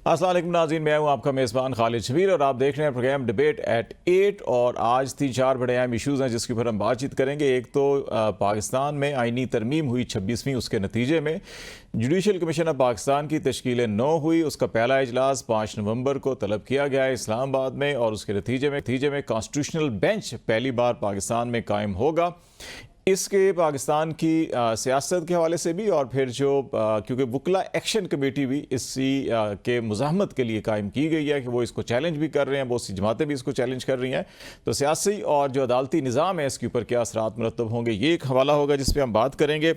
अस्सलाम वालेकुम नाज़रीन, मैं हूं आपका मेज़बान खालिद शबीर और आप देख रहे हैं प्रोग्राम डिबेट एट 8। और आज 3-4 बड़े अहम इशूज़ हैं जिसके ऊपर हम बातचीत करेंगे। एक तो पाकिस्तान में आइनी तरमीम हुई 26वीं, उसके नतीजे में जुडिशल कमीशन ऑफ पाकिस्तान की तश्कील 9 हुई। उसका पहला इजलास 5 नवंबर को तलब किया गया है इस्लामाबाद में, और उसके नतीजे में कॉन्स्टिट्यूशनल बेंच पहली बार पाकिस्तान में कायम होगा। इसके पाकिस्तान की सियासत के हवाले से भी, और फिर जो क्योंकि वकला एक्शन कमेटी भी इसी के मुज़ाहमत के लिए कायम की गई है कि वो इसको चैलेंज भी कर रहे हैं, बहुत सी जमातें भी इसको चैलेंज कर रही हैं। तो सियासी और जो अदालती निज़ाम है इसके ऊपर क्या असरात मुरतब होंगे, ये एक हवाला होगा जिस पर हम बात करेंगे।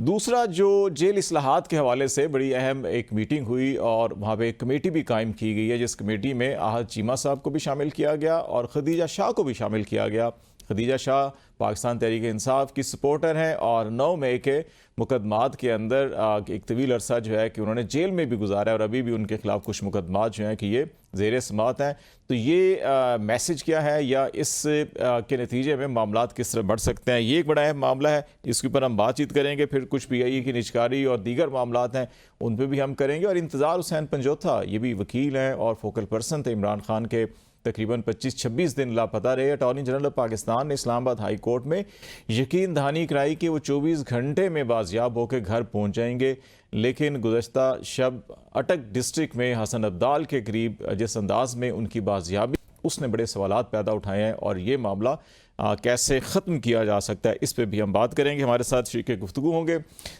दूसरा, जो जेल इस्लाहात के हवाले से बड़ी अहम एक मीटिंग हुई और वहाँ पर एक कमेटी भी कायम की गई है, जिस कमेटी में आहद चीमा साहब को भी शामिल किया गया और खदीजा शाह को भी शामिल किया गया। खदीजा शाह पाकिस्तान तहरीक इंसाफ की सपोर्टर हैं और 9 मई के मुकदमात के अंदर एक तवील अरसा जो है कि उन्होंने जेल में भी गुजारा है और अभी भी उनके खिलाफ कुछ मुकदमात जो हैं कि ये ज़ेर समात हैं। तो ये मैसेज क्या है या इस के नतीजे में मामलात किस तरह बढ़ सकते हैं, ये एक बड़ा अहम मामला है, इसके ऊपर हम बातचीत करेंगे। फिर कुछ PIA की निजकारी और दीगर मामलात हैं उन पर भी हम करेंगे। और इंतज़ार हुसैन पंजोथा, ये भी वकील हैं और फोकल पर्सन थे इमरान खान के, तकरीबन 25-26 दिन लापता रहे। अटॉर्नी जनरल ऑफ पाकिस्तान ने इस्लामाबाद हाई कोर्ट में यकीन दहानी कराई कि वो 24 घंटे में बाजियाब होकर घर पहुंच जाएंगे, लेकिन गुज़श्ता शब अटक डिस्ट्रिक्ट में हसन अब्दाल के करीब जिस अंदाज में उनकी बाजियाबी, उसने बड़े सवालात पैदा उठाए हैं। और ये मामला कैसे ख़त्म किया जा सकता है, इस पर भी हम बात करेंगे। हमारे साथ शरीके गुफ्तगू होंगे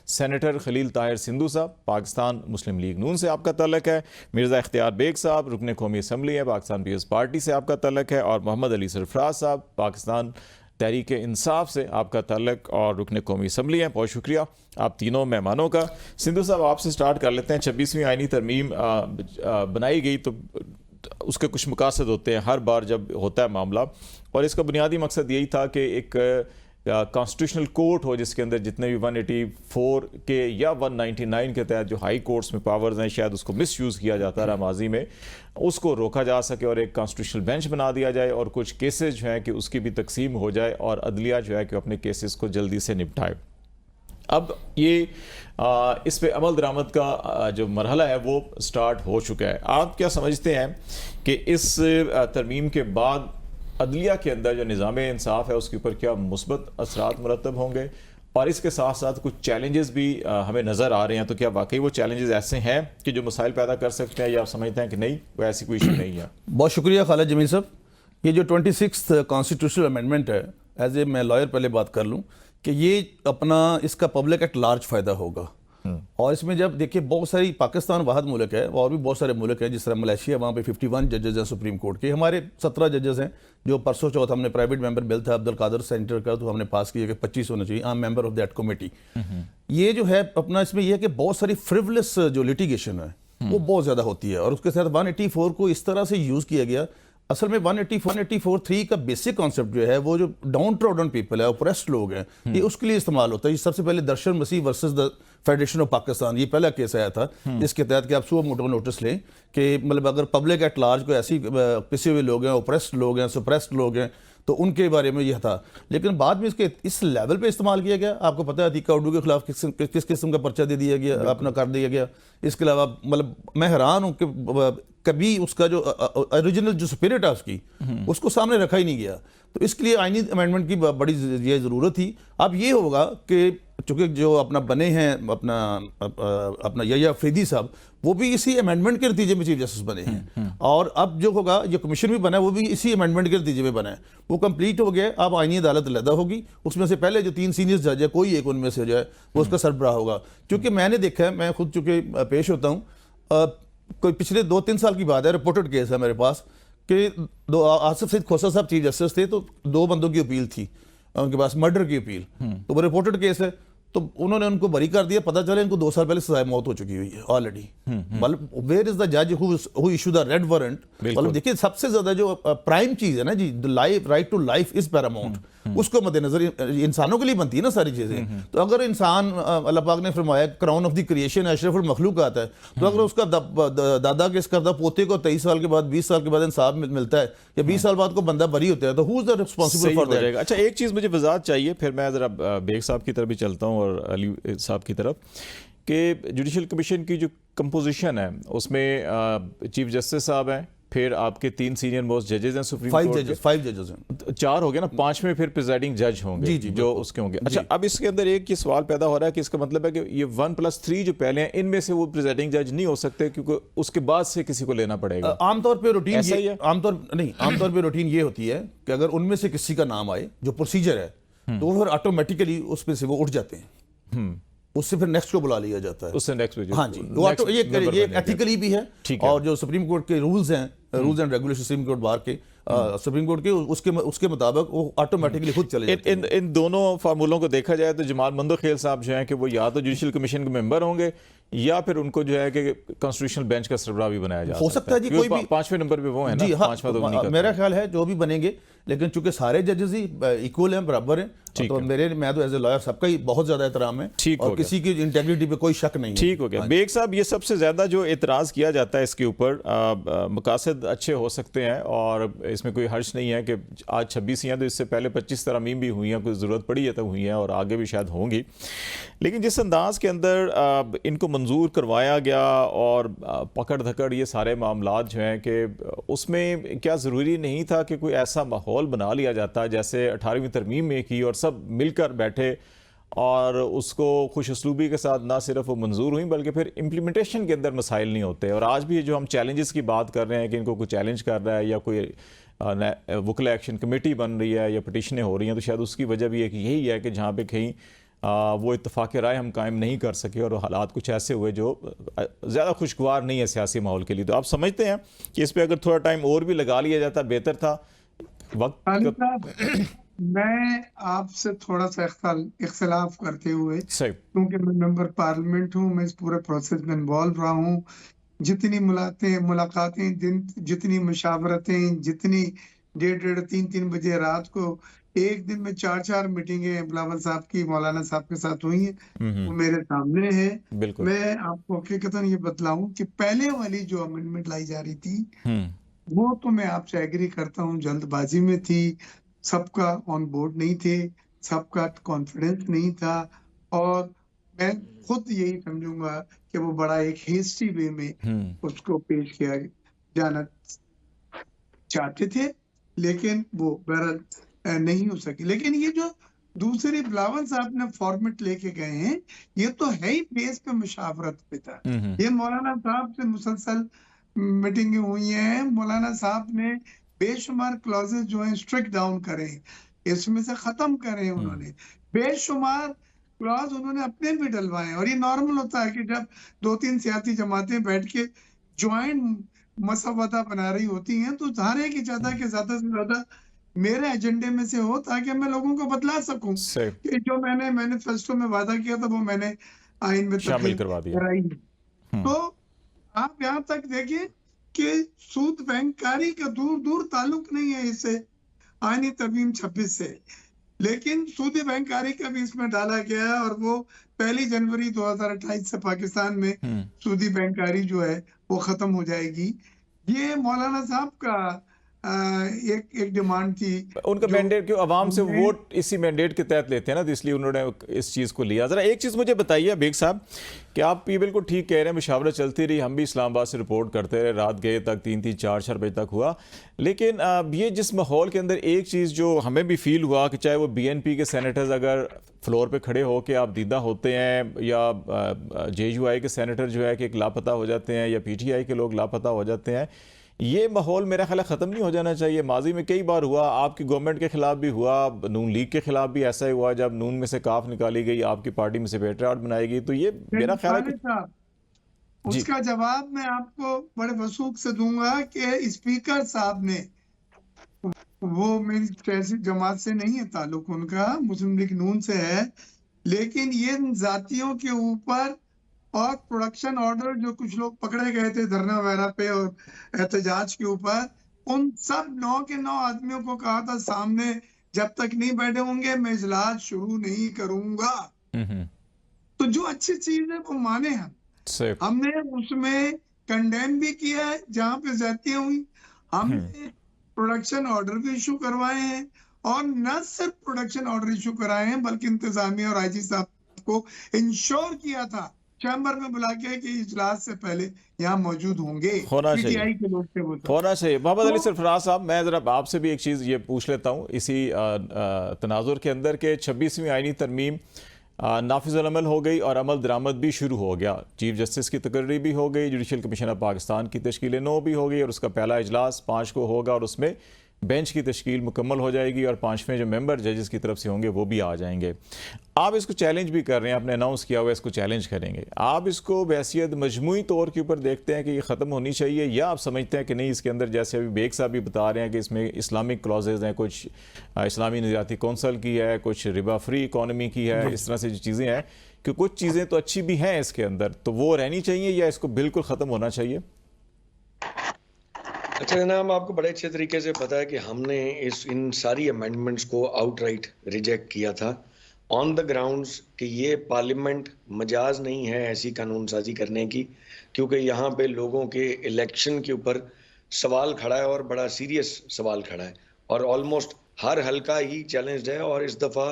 सेनेटर खलील ताहिर सिंधु साहब, पाकिस्तान मुस्लिम लीग नून से आपका तल्लक है। मिर्ज़ा इख्तियार बेग साहब, रुकन कौमी असम्बली है, पाकिस्तान पीपल्स पार्टी से आपका तल्लक है। और मोहम्मद अली सरफराज साहब, पाकिस्तान तहरीक इंसाफ से आपका तल्लक और रुकन कौमी असम्बली है। बहुत शुक्रिया आप तीनों मेहमानों का। सिंधु साहब, आपसे स्टार्ट कर लेते हैं। 26वीं आइनी तरमीम बनाई गई तो उसके कुछ मकासद होते हैं हर बार जब होता है मामला, और इसका बुनियादी मकसद यही था कि एक कॉन्स्टिट्यूशनल कोर्ट हो जिसके अंदर जितने भी 184 के या 199 के तहत जो हाई कोर्ट्स में पावर्स हैं, शायद उसको मिसयूज़ किया जाता रहा माजी में, उसको रोका जा सके और एक कॉन्स्टिट्यूशनल बेंच बना दिया जाए और कुछ केसेस जो हैं कि उसकी भी तकसीम हो जाए और अदलिया जो है कि अपने केसेस को जल्दी से निपटाए। अब ये इस पे अमल दरामद का जो मरहला है वो स्टार्ट हो चुका है। आप क्या समझते हैं कि इस तरमीम के बाद अदलिया के अंदर जो निज़ाम इंसाफ है उसके ऊपर क्या मुस्बत असरात मुरतब होंगे, और इसके साथ साथ कुछ चैलेंजेस भी हमें नज़र आ रहे हैं, तो क्या वाकई वो चैलेंजेस ऐसे हैं कि जो मसाइल पैदा कर सकते हैं, या आप समझते हैं कि नहीं, वो ऐसी कोई इशू नहीं है? बहुत शुक्रिया खालिद जमील साहब। ये जो 26th कॉन्स्टिट्यूशनल अमेंडमेंट है, एज ए मैं लॉयर पहले बात कर लूँ कि ये अपना इसका पब्लिक एट लार्ज फ़ायदा होगा। और इसमें जब देखिए बहुत सारी, पाकिस्तान वाहद मुल्क है और भी बहुत सारे मुल्क हैं, जिस तरह मलेशिया, वहाँ पे 51 जजेस हैं सुप्रीम कोर्ट के। हमारे 17 जजेस हैं, जो परसों चौथ हमने प्राइवेट मेंबर बिल था अब्दुल कादर सेंटर का, तो हमने पास किया कि 25 होना चाहिए, आम मेंबर ऑफ दैट कमेटी। ये जो है अपना, इसमें यह है कि बहुत सारी फ्रिवलेस जो लिटिगेशन है वो बहुत ज़्यादा होती है, और उसके साथ 184 को इस तरह से यूज़ किया गया। असल में 184(3) का बेसिक कॉन्सेप्ट जो है, वो जो डाउन ट्रोडन पीपल है, ओप्रेस्ड लोग हैं, ये उसके लिए इस्तेमाल होता है। ये सबसे पहले Darshan Masih versus the federation of Pakistan, ये पहला केस आया था, इसके तहत कि आप सुबह मोटो नोटिस लें कि मतलब अगर पब्लिक एट लार्ज को ऐसी पिसे हुए लोग हैं, ओप्रेस्ड लोग हैं, सुप्रेस्ड लोग हैं, तो उनके बारे में यह था। लेकिन बाद में इसके इस लेवल पे इस्तेमाल किया गया। आपको पता है अतीका उड्डू के खिलाफ किस किस्म का पर्चा दे दिया गया, अपना कर दिया गया। इसके अलावा मतलब मैं हैरान हूँ कि कभी उसका जो ओरिजिनल जो स्पिरिट है उसकी, उसको सामने रखा ही नहीं गया। तो इसके लिए आईनी अमेंडमेंट की बड़ी ये ज़रूरत थी। अब ये होगा कि चूँकि जो अपना बने हैं अपना यह्या अफरीदी साहब, वो भी इसी अमेंडमेंट के नतीजे में चीफ जस्टिस बने हैं, और अब जो होगा ये कमीशन भी बना है वो भी इसी अमेंडमेंट के नतीजे में बना है। वो कंप्लीट हो गया। अब आईनी अदालत अलहदा होगी, उसमें से पहले जो 3 सीनियर जज है, कोई एक उनमें से हो जाए, वो उसका सरबराह होगा। क्योंकि मैंने देखा है, मैं खुद चूँकि पेश होता हूँ, कोई पिछले 2-3 साल की बात है, रिपोर्टेड केस है मेरे पास कि आसिफ सईद खोसा साहब चीफ जस्टिस थे, तो 2 बंदों की अपील थी उनके पास, मर्डर की अपील, तो वो रिपोर्टेड केस है। तो उन्होंने उनको बरी कर दिया, पता चला इनको 2 साल पहले सजाए मौत हो चुकी हुई है ऑलरेडी। मतलब वेयर इज द जज who issue the red warrant. मतलब देखिए सबसे ज्यादा जो प्राइम चीज है ना जी, life, right to life is paramount, उसको मद्देनजर इंसानों के लिए बनती है ना सारी चीजें। तो अगर इंसान, अल्लाह पाक ने फरमाया क्राउन ऑफ द क्रिएशन अशरफुल मखलूकात है, तो अगर उसका दादा केस करता पोते को 23 साल के बाद, 20 साल के बाद इंसाफ मिलता है, या 20 साल बाद को बंदा बरी होता है, तो who is the responsible for that? अच्छा, एक चीज मुझे वजाहत चाहिए, फिर मैं जरा बेग साहब की तरफ भी चलता हूँ और अली साहब की तरफ, कि जुडिशल कमीशन की जो कंपोजिशन है उसमें चीफ जस्टिस साहब हैं, फिर आपके 3 सीनियर मोस्ट जजेस हैं सुप्रीम कोर्ट के। 5 जजेस हैं। 4 हो गए ना, 5वें फिर प्रिजाइडिंग जज होंगे जी, जी, जो उसके होंगे। अच्छा, अब इसके अंदर एक ये सवाल पैदा हो रहा है कि इसका मतलब है कि ये 1+3 जो पहले हैं इनमें से वो प्रिजाइडिंग जज नहीं हो सकते क्योंकि उसके बाद से किसी को लेना पड़ेगा। आमतौर पे रूटीन ऐसा ही है? आमतौर पे रूटीन ये होती है कि अगर उनमें से किसी का नाम आए, जो प्रोसीजर है, तो फिर ऑटोमेटिकली उसमें से वो उठ जाते हैं, उससे फिर नेक्स्ट को बुला लिया जाता है। उससे नेक्स्ट हाँ जी, ये एथिकली भी है। और जो सुप्रीम कोर्ट के रूल्स हैं, rules and regulation supreme court bar के, सुप्रीम कोर्ट के उसके मुताबिक वो ऑटोमेटिकली खुद चले जाते हैं। इन दोनों फार्मूलों को देखा जाए तो जमाल मंदोखेल साहब जो हैं कि वो या तो जुडिशल कमीशन के मेंबर होंगे या फिर उनको जो है कि कॉन्स्टिट्यूशनल बेंच का सरबराह भी बनाया जा हो सकता है जी, कोई भी 5वें नंबर पे वो है ना। जी हाँ, 5वां तो उन्हीं का मेरा ख्याल है जो भी बनेंगे, लेकिन चूंकि सारे जजेस ही इक्वल हैं, बराबर हैं, तो मैं तो एज ए लॉयर सबका ही बहुत ज्यादा एहतराम है और किसी की इंटेग्रिटी पे कोई शक नहीं है। ठीक हो गया। बेग साहब, ये सबसे ज्यादा जो एतराज किया जाता है इसके ऊपर, मकासद अच्छे हो सकते हैं और इसमें कोई हर्ज नहीं है कि आज 26 हैं तो इससे पहले 25 तरमीम भी हुई हैं, कोई ज़रूरत पड़ी है तो हुई हैं और आगे भी शायद होंगी। लेकिन जिस अंदाज के अंदर इनको मंजूर करवाया गया और पकड़ धकड़ ये सारे मामलात जो हैं कि उसमें क्या ज़रूरी नहीं था कि कोई ऐसा माहौल बना लिया जाता जैसे 18वीं तरमीम में की और सब मिलकर बैठे और उसको खुश उसलूबी के साथ ना सिर्फ वो मंजूर हुई बल्कि फिर इम्प्लीमेंटेशन के अंदर मसाइल नहीं होते। और आज भी जो हम चैलेंजेस की बात कर रहे हैं कि इनको कोई चैलेंज कर रहा है या कोई वकला एक्शन कमेटी बन रही है या पटिशनें हो रही हैं, तो शायद उसकी वजह भी एक यही है कि जहाँ पे कहीं वो इत्तफाक राय हम कायम नहीं कर सके और हालात कुछ ऐसे हुए जो ज़्यादा खुशगवार नहीं है सियासी माहौल के लिए। तो आप समझते हैं कि इस पर अगर थोड़ा टाइम और भी लगा लिया जाता बेहतर था वक्त? मैं आपसे थोड़ा सा इख्तिलाफ करते हुए, क्योंकि मैं मेंबर पार्लियामेंट हूँ, मैं इस पूरे प्रोसेस में इन्वॉल्व रहा हूँ, जितनी मुलाकातें जितनी मुशावरतें, जितनी 1:30 3 बजे रात को एक दिन में 4 मीटिंगें बिलावल साहब की मौलाना साहब के साथ हुई हैं, वो मेरे सामने है। मैं आपको हकीकतन ये बतलाऊं कि पहले वाली जो अमेंडमेंट लाई जा रही थी वो तो मैं आपसे एग्री करता हूँ जल्दबाजी में थी, सबका ऑन बोर्ड नहीं थे, सबका कॉन्फिडेंस नहीं था और मैं खुद यही समझूंगा कि वो बड़ा एक हेस्टी वे में उसको पेश किया जाना चाहते थे, लेकिन वो बहरहाल नहीं हो सकी। लेकिन ये जो दूसरे बिलावल साहब ने फॉर्मेट लेके गए हैं, ये तो है ही बेस पे मुशावरत पे था। ये मौलाना साहब से मुसलसल मीटिंगें हुई हैं, मौलाना साहब ने बेशुमार क्लॉजेस जो हैं स्ट्रिक डाउन करे, इसमें से खत्म करे, उन्होंने बेशुमार क्लॉज उन्होंने अपने भी डलवाए। और ये नॉर्मल होता है कि जब 2-3 सियासी जमातें बैठ के ज्वाइंट मसवदा बना रही होती हैं तो हर एक चाहता है कि ज्यादा से ज्यादा मेरे एजेंडे में से हो ताकि मैं लोगों को बतला सकूं कि जो मैंने मैनिफेस्टो में वादा किया था वो मैंने आइन में शामिल करवा दिया। तो आप यहाँ तक देखिए कि सूद बैंककारी का दूर दूर ताल्लुक नहीं है इससे, आईनी तरमीम 26 से, लेकिन सूदी बैंककारी का भी इसमें डाला गया है और वो 1 जनवरी 2028 से पाकिस्तान में सूदी बैंककारी जो है वो खत्म हो जाएगी। ये मौलाना साहब का एक डिमांड थी। उनका मैंडेट क्यों अवाम से वोट इसी मैंडेट के तहत लेते हैं ना, तो इसलिए उन्होंने इस चीज़ को लिया। ज़रा एक चीज़ मुझे बताइए बेग साहब कि आप ये बिल्कुल ठीक कह रहे हैं, मुशावरत चलती रही, हम भी इस्लामाबाद से रिपोर्ट करते रहे, रात गए तक 3-3 4-4 बजे तक हुआ। लेकिन ये जिस माहौल के अंदर एक चीज़ जो हमें भी फील हुआ कि चाहे वो BNP के सेनेटर्स अगर फ्लोर पे खड़े हो के आप दीदा होते हैं या JUI के सेनेटर जो है कि एक लापता हो जाते हैं या PTI के लोग लापता हो जाते हैं, ये माहौल मेरा ख्याल ख़त्म नहीं हो जाना चाहिए। माजी में कई बार हुआ, आपकी गवर्नमेंट के खिलाफ भी हुआ, नून लीग के खिलाफ भी ऐसा ही हुआ, जब नून में से काफ निकाली गई, आपकी पार्टी में से पेट्रियाट बनाई गई। तो ये मेरा ख्याल है कि उसका जवाब मैं आपको बड़े वसूख से दूंगा कि स्पीकर साहब ने, वो मेरी सियासी जमात से नहीं है ताल्लुक उनका, मुस्लिम लीग नून से है, लेकिन ये जातियों के ऊपर और प्रोडक्शन ऑर्डर जो कुछ लोग पकड़े गए थे धरना वगैरह पे और एहतजाज के ऊपर, उन सब 9 के 9 आदमियों को कहा था सामने जब तक नहीं बैठे होंगे मैं इजलास शुरू नहीं करूंगा। तो जो अच्छी चीज है वो माने हमने उसमें कंडेम भी किया है जहां पे ज्यादतियां हुई, हमने प्रोडक्शन ऑर्डर भी इशू करवाए हैं और न सिर्फ प्रोडक्शन ऑर्डर इशू कराए हैं बल्कि इंतजामिया और IG साहब को इंश्योर किया था चैम्बर में बुला के कि इजलास से पहले यहाँ मौजूद होंगे, होना चाहिए, पीटीआई के लोग थे वो सब। होना चाहिए। मोहम्मद अली तो सरफराज साहब, मैं ज़रा आपसे भी एक चीज़ ये पूछ लेता हूँ इसी तनाजुर के अंदर के 26वीं आईनी तरमीम नाफिज़ुल अमल हो गई और अमल दरामद भी शुरू हो गया। चीफ जस्टिस की तकर्री भी हो गई, जुडिशल कमीशन ऑफ पाकिस्तान की तश्कील 9 भी हो गई और उसका पहला इजलास 5 को होगा और उसमें बेंच की तश्कील मुकम्मल हो जाएगी और 5वें जो मेंबर जजेस की तरफ से होंगे वो भी आ जाएंगे। आप इसको चैलेंज भी कर रहे हैं, आपने अनाउंस किया हुआ है इसको चैलेंज करेंगे। आप इसको बहैसियत मजमूई तौर के ऊपर देखते हैं कि ये ख़त्म होनी चाहिए, या आप समझते हैं कि नहीं, इसके अंदर जैसे अभी बेग साहब भी बता रहे हैं कि इसमें इस्लामिक क्लॉजेज हैं, कुछ इस्लामी नज़रियाती कौंसल की है, कुछ रिबा फ्री इकॉनमी की है, इस तरह से जो चीज़ें हैं कि कुछ चीज़ें तो अच्छी भी हैं इसके अंदर, तो वो रहनी चाहिए या इसको बिल्कुल ख़त्म होना चाहिए? अच्छा जनाब, आपको बड़े अच्छे तरीके से पता है कि हमने इन सारी अमेंडमेंट्स को आउटराइट रिजेक्ट किया था ऑन द ग्राउंड्स कि ये पार्लियामेंट मजाज नहीं है ऐसी कानून साजी करने की, क्योंकि यहाँ पे लोगों के इलेक्शन के ऊपर सवाल खड़ा है और बड़ा सीरियस सवाल खड़ा है और ऑलमोस्ट हर हल्का ही चैलेंज्ड है। और इस दफ़ा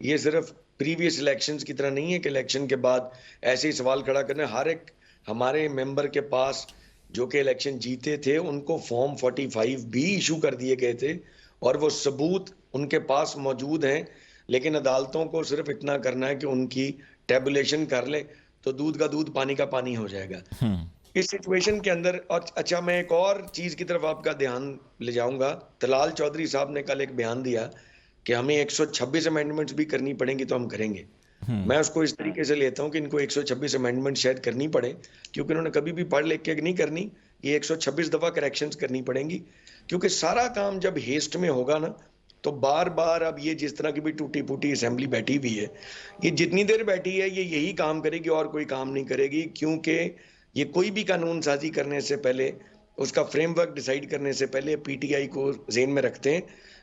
ये सिर्फ प्रीवियस इलेक्शंस की तरह नहीं है कि इलेक्शन के बाद ऐसे ही सवाल खड़ा करने। हर एक हमारे मेंबर के पास जो कि इलेक्शन जीते थे उनको फॉर्म 45 भी इशू कर दिए गए थे और वो सबूत उनके पास मौजूद हैं, लेकिन अदालतों को सिर्फ इतना करना है कि उनकी टेबुलेशन कर ले तो दूध का दूध पानी का पानी हो जाएगा इस सिचुएशन के अंदर। और अच्छा, मैं एक और चीज की तरफ आपका ध्यान ले जाऊंगा। तलाल चौधरी साहब ने कल एक बयान दिया कि हमें 126 अमेंडमेंट्स भी करनी पड़ेंगी तो हम करेंगे। मैं उसको इस तरीके से लेता हूं कि इनको 126 अमेंडमेंट शायद करनी पड़े, क्योंकि उन्होंने कभी भी पढ़ लिख के नहीं करनी, ये 126 दफा करेक्शंस करनी पड़ेंगी, क्योंकि सारा काम जब हेस्ट में होगा ना तो बार बार अब ये जिस तरह की भी टूटी फूटी असेंबली बैठी हुई है, ये जितनी देर बैठी है ये यही काम करेगी और कोई काम नहीं करेगी, क्योंकि ये कोई भी कानून साजी करने से पहले, उसका फ्रेमवर्क डिसाइड करने से पहले पीटीआई को ज़हन में रखते हैं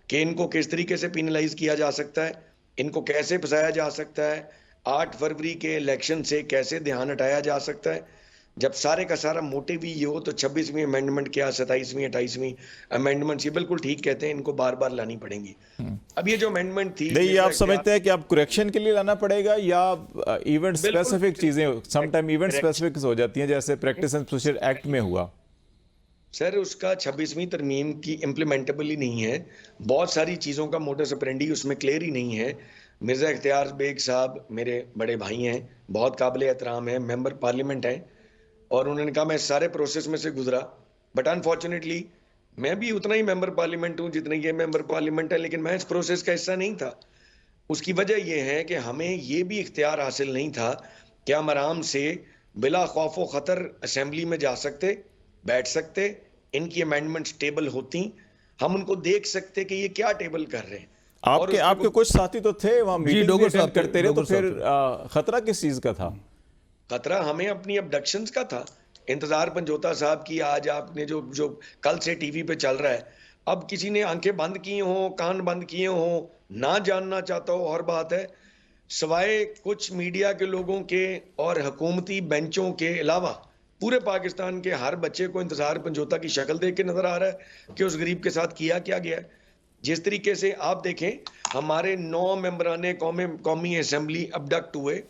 कि इनको किस तरीके से पिनलाइज किया जा सकता है, इनको कैसे फंसाया जा सकता है, 8 फरवरी के इलेक्शन से कैसे ध्यान हटाया जा सकता है। जब सारे का सारा मोटिव ही ये हो तो 26वीं अमेंडमेंट क्या, 27वीं 28वीं अमेंडमेंट ये बिल्कुल ठीक कहते हैं, इनको बार बार लानी पड़ेंगी। अब ये जो अमेंडमेंट थी, नहीं, आप समझते हैं कि आप करेक्शन के लिए लाना पड़ेगा या इवेंट स्पेसिफिक चीजें समटाइम इवेंट स्पेसिफिक हो जाती हैं, जैसे प्रैक्टिस एंड प्रोसीजर एक्ट में हुआ? सर, उसका 26वीं तरमीम की इम्प्लीमेंटेबल ही नहीं है, बहुत सारी चीज़ों का मोडस ऑपरेंडी उसमें क्लियर ही नहीं है। मिर्ज़ा इख्तियार बेग साहब मेरे बड़े भाई हैं, बहुत काबिल एहतराम हैं, मेंबर पार्लियामेंट हैं, और उन्होंने कहा मैं सारे प्रोसेस में से गुजरा, बट अनफॉर्चुनेटली मैं भी उतना ही मेंबर पार्लियामेंट हूँ जितने ये मेंबर पार्लियामेंट है, लेकिन मैं इस प्रोसेस का हिस्सा नहीं था। उसकी वजह यह है कि हमें ये भी इख्तियार हासिल नहीं था कि हम आराम से बिला खौफ व खतर असेंबली में जा सकते, बैठ सकते, इनकी अमेंडमेंट्स टेबल होती, हम उनको देख सकते कि ये क्या टेबल कर रहे हैं। आपके कुछ साथी तो थे वहां मीटिंग अटेंड करते रहे, तो फिर खतरा किस चीज का था? खतरा हमें अपनी अबडक्शंस का था। इंतजार पंजोता साहब की आज आपने जो कल से टीवी पे चल रहा है, अब किसी ने आंखें बंद की हो, कान बंद किए हो, ना जानना चाहता हो और बात है, सवाए कुछ मीडिया के लोगों के और हुकूमती बेंचों के अलावा पूरे पाकिस्तान के हर बच्चे को इंतजार पंजोता की शक्ल देख के नजर आ रहा है कि उस गरीब के साथ किया क्या गया है। जिस तरीके से आप देखें, हमारे 9 मेंबराने कौमी असेंबली अबडक्ट हुए,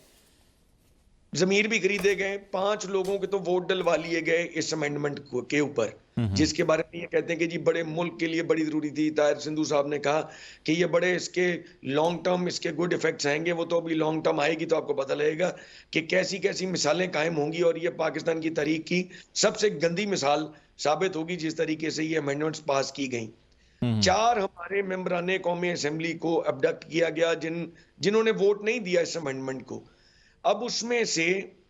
जमीर भी खरीदे गए, 5 लोगों के तो वोट डलवा लिए गए इस अमेंडमेंट के ऊपर, जिसके बारे में ये कहते हैं कि जी बड़े मुल्क के लिए बड़ी जरूरी थी। ताहिर सिंधु साहब ने कहा कि ये बड़े इसके लॉन्ग टर्म इसके गुड इफेक्ट्स आएंगे, वो तो अभी लॉन्ग टर्म आएगी तो आपको पता लगेगा कि कैसी कैसी मिसालें कायम होंगी, और ये पाकिस्तान की तारीख की सबसे गंदी मिसाल साबित होगी जिस तरीके से ये अमेंडमेंट्स पास की गई। 4 हमारे मेंबराने कौमी असेंबली को अबडक्ट किया गया जिन्होंने वोट नहीं दिया इस अमेंडमेंट को। अब उसमें से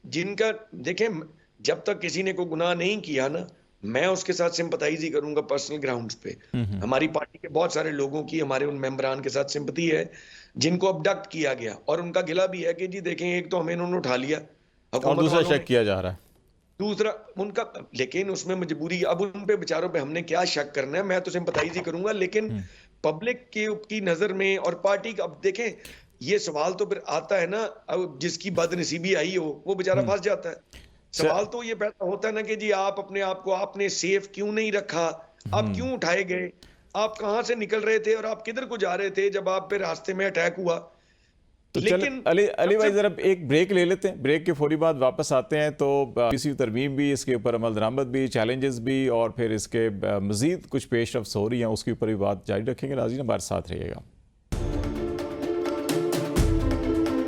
जिनका देखें, जब तक किसी ने कोई गुनाह नहीं किया ना, मैं उसके साथ सिंपथाइज ही करूंगा पर्सनल ग्राउंड्स पे। हमारी पार्टी के बहुत सारे लोगों की हमारे उन मेंबरान के साथ सिंपथी है जिनको अबडक्ट किया गया, और उनका गिला भी है कि जी देखें, एक तो हमें इन्होंने उठा लिया और दूसरा शक किया जा रहा है, दूसरा उनका, लेकिन उसमें मजबूरी, अब उन पे बेचारों पे हमने क्या शक करना है। मैं तो सिंपथाइज ही करूंगा, लेकिन पब्लिक की नजर में और पार्टी का, अब देखें ये सवाल तो फिर आता है ना, अब जिसकी बदनसीबी आई हो वो बेचारा फंस जाता है। सवाल तो ये पैदा होता है ना कि जी आप अपने आप को आपने सेफ क्यों नहीं रखा, आप क्यों उठाए गए, आप कहां से निकल रहे थे और आप किधर को जा रहे थे जब आप पे रास्ते में अटैक हुआ। तो चल अली भाई जरा एक ब्रेक ले लेते हैं, ब्रेक के फौरी बाद वापस आते हैं। तो इसी तरमीम भी, इसके ऊपर अमल दरामद भी, चैलेंजेस भी, और फिर इसके मज़ीद कुछ पेशरफ्त हो रही हैं उसके ऊपर भी बात जारी रखेंगे। नाज़रीन हमारे साथ रहिएगा।